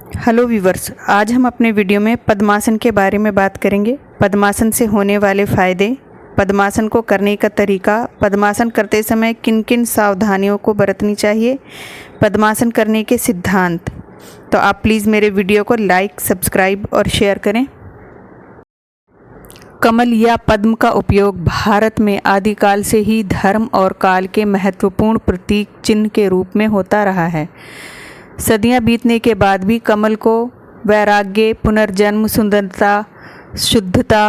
Hello viewers, आज हम अपने वीडियो में पद्मासन के बारे में बात करेंगे। पद्मासन से होने वाले फ़ायदे, पद्मासन को करने का तरीका, पद्मासन करते समय किन किन सावधानियों को बरतनी चाहिए, पद्मासन करने के सिद्धांत। तो आप प्लीज़ मेरे वीडियो को लाइक, सब्सक्राइब और शेयर करें। कमल या पद्म का उपयोग भारत में आदिकाल से ही धर्म और काल के महत्वपूर्ण प्रतीक चिन्ह के रूप में होता रहा है। सदियां बीतने के बाद भी कमल को वैराग्य, पुनर्जन्म, सुंदरता, शुद्धता,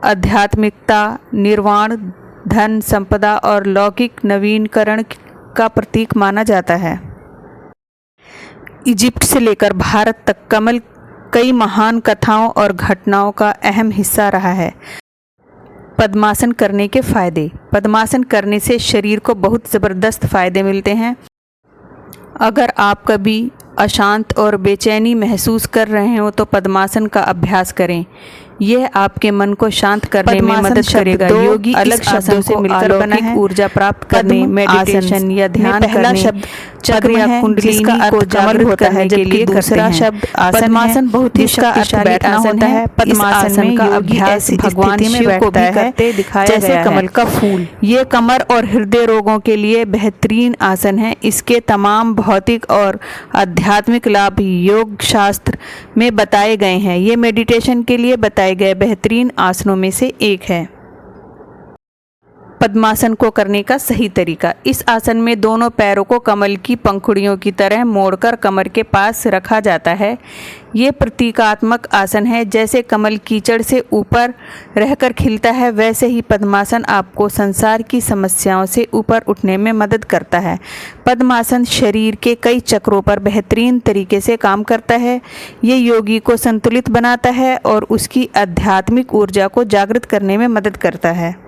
आध्यात्मिकता, निर्वाण, धन संपदा और लौकिक नवीनीकरण का प्रतीक माना जाता है। इजिप्ट से लेकर भारत तक कमल कई महान कथाओं और घटनाओं का अहम हिस्सा रहा है। पद्मासन करने के फायदे। पद्मासन करने से शरीर को बहुत ज़बरदस्त फ़ायदे मिलते हैं। अगर आप कभी अशांत और बेचैनी महसूस कर रहे हो तो पद्मासन का अभ्यास करें। यह आपके मन को शांत करने में मदद करेगा। योगी अलग शब्दों से मिलकर बना है। ऊर्जा प्राप्त करने, मेडिटेशन या ध्यान पहला शब्द चक्र या कुंडलिनी को जागृत करने के लिए दूसरा शब्द पद्मासन बहुत ही शक्तिशाली आसन है। पद्मासन का अभ्यास भगवान शिव को भी करते दिखाया गया है, जैसे कमल का फूल। ये कमर और हृदय रोगों के लिए बेहतरीन आसन है। इसके तमाम भौतिक और आध्यात्मिक लाभ योग शास्त्र में बताए गए हैं। ये मेडिटेशन के लिए बताए गए बेहतरीन आसनों में से एक है। पद्मासन को करने का सही तरीका। इस आसन में दोनों पैरों को कमल की पंखुड़ियों की तरह मोड़कर कमर के पास रखा जाता है। ये प्रतीकात्मक आसन है। जैसे कमल कीचड़ से ऊपर रहकर खिलता है, वैसे ही पद्मासन आपको संसार की समस्याओं से ऊपर उठने में मदद करता है। पद्मासन शरीर के कई चक्रों पर बेहतरीन तरीके से काम करता है। ये योगी को संतुलित बनाता है और उसकी आध्यात्मिक ऊर्जा को जागृत करने में मदद करता है।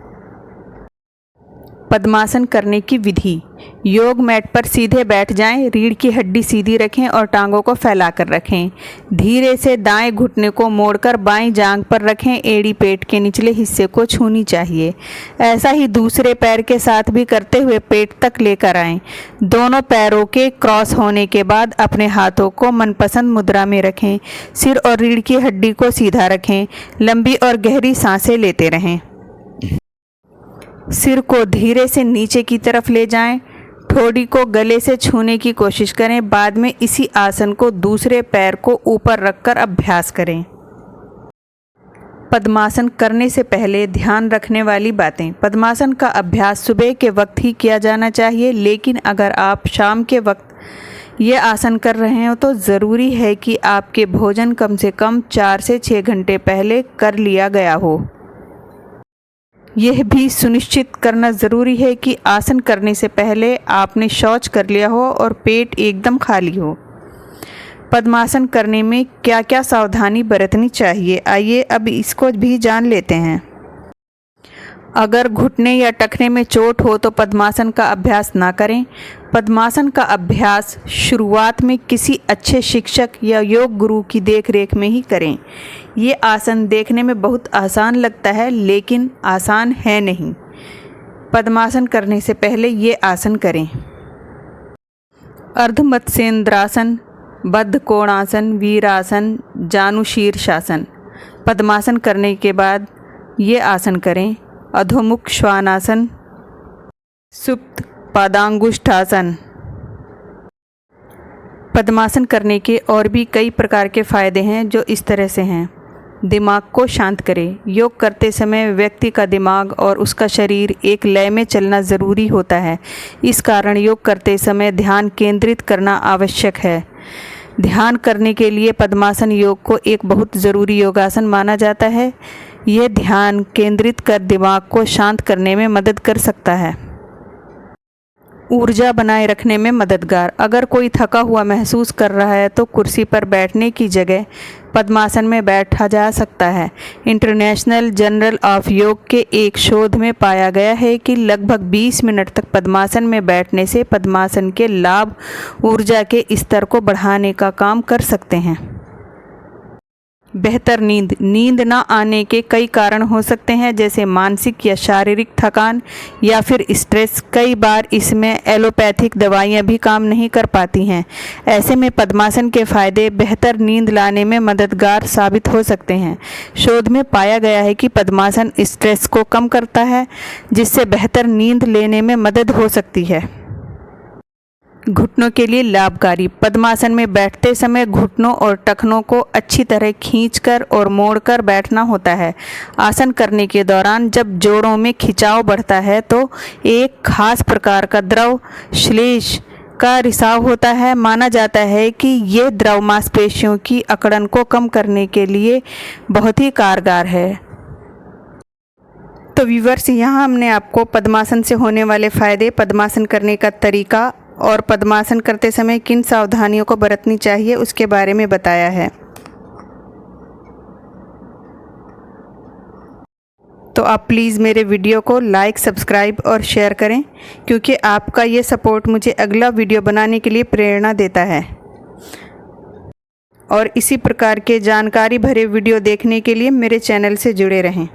पद्मासन करने की विधि। योग मैट पर सीधे बैठ जाएं, रीढ़ की हड्डी सीधी रखें और टांगों को फैलाकर रखें। धीरे से दाएं घुटने को मोड़कर बाईं जांघ पर रखें। एड़ी पेट के निचले हिस्से को छूनी चाहिए। ऐसा ही दूसरे पैर के साथ भी करते हुए पेट तक लेकर आएं। दोनों पैरों के क्रॉस होने के बाद अपने हाथों को मनपसंद मुद्रा में रखें। सिर और रीढ़ की हड्डी को सीधा रखें। लंबी और गहरी सांसें लेते रहें। सिर को धीरे से नीचे की तरफ ले जाएं। ठोड़ी को गले से छूने की कोशिश करें। बाद में इसी आसन को दूसरे पैर को ऊपर रखकर अभ्यास करें। पद्मासन करने से पहले ध्यान रखने वाली बातें। पद्मासन का अभ्यास सुबह के वक्त ही किया जाना चाहिए, लेकिन अगर आप शाम के वक्त ये आसन कर रहे हो तो ज़रूरी है कि आपके भोजन कम से कम 4 से 6 घंटे पहले कर लिया गया हो। यह भी सुनिश्चित करना ज़रूरी है कि आसन करने से पहले आपने शौच कर लिया हो और पेट एकदम खाली हो। पद्मासन करने में क्या क्या सावधानी बरतनी चाहिए, आइए अब इसको भी जान लेते हैं। अगर घुटने या टखने में चोट हो तो पद्मासन का अभ्यास ना करें। पद्मासन का अभ्यास शुरुआत में किसी अच्छे शिक्षक या योग गुरु की देखरेख में ही करें। ये आसन देखने में बहुत आसान लगता है, लेकिन आसान है नहीं। पद्मासन करने से पहले ये आसन करें। अर्धमत्स्येंद्रासन, बद्ध कोणासन, वीरासन, जानुशीर्षासन। पद्मासन करने के बाद ये आसन करें। अधोमुख श्वानासन, सुप्त पादांगुष्ठासन। पद्मासन करने के और भी कई प्रकार के फ़ायदे हैं जो इस तरह से हैं। दिमाग को शांत करें। योग करते समय व्यक्ति का दिमाग और उसका शरीर एक लय में चलना ज़रूरी होता है। इस कारण योग करते समय ध्यान केंद्रित करना आवश्यक है। ध्यान करने के लिए पद्मासन योग को एक बहुत ज़रूरी योगासन माना जाता है। यह ध्यान केंद्रित कर दिमाग को शांत करने में मदद कर सकता है। ऊर्जा बनाए रखने में मददगार। अगर कोई थका हुआ महसूस कर रहा है तो कुर्सी पर बैठने की जगह पद्मासन में बैठा जा सकता है। इंटरनेशनल जर्नल ऑफ योग के एक शोध में पाया गया है कि लगभग 20 मिनट तक पद्मासन में बैठने से पद्मासन के लाभ ऊर्जा के स्तर को बढ़ाने का काम कर सकते हैं। बेहतर नींद ना आने के कई कारण हो सकते हैं, जैसे मानसिक या शारीरिक थकान या फिर स्ट्रेस। कई बार इसमें एलोपैथिक दवाइयाँ भी काम नहीं कर पाती हैं। ऐसे में पद्मासन के फायदे बेहतर नींद लाने में मददगार साबित हो सकते हैं। शोध में पाया गया है कि पद्मासन स्ट्रेस को कम करता है, जिससे बेहतर नींद लेने में मदद हो सकती है। घुटनों के लिए लाभकारी। पद्मासन में बैठते समय घुटनों और टखनों को अच्छी तरह खींचकर और मोड़कर बैठना होता है। आसन करने के दौरान जब जोड़ों में खिंचाव बढ़ता है तो एक खास प्रकार का द्रव श्लेष का रिसाव होता है। माना जाता है कि ये द्रव मांसपेशियों की अकड़न को कम करने के लिए बहुत ही कारगर है। तो व्यूअर्स, यहाँ हमने आपको पद्मासन से होने वाले फ़ायदे, पद्मासन करने का तरीका और पद्मासन करते समय किन सावधानियों को बरतनी चाहिए उसके बारे में बताया है। तो आप प्लीज़ मेरे वीडियो को लाइक, सब्सक्राइब और शेयर करें, क्योंकि आपका ये सपोर्ट मुझे अगला वीडियो बनाने के लिए प्रेरणा देता है। और इसी प्रकार के जानकारी भरे वीडियो देखने के लिए मेरे चैनल से जुड़े रहें।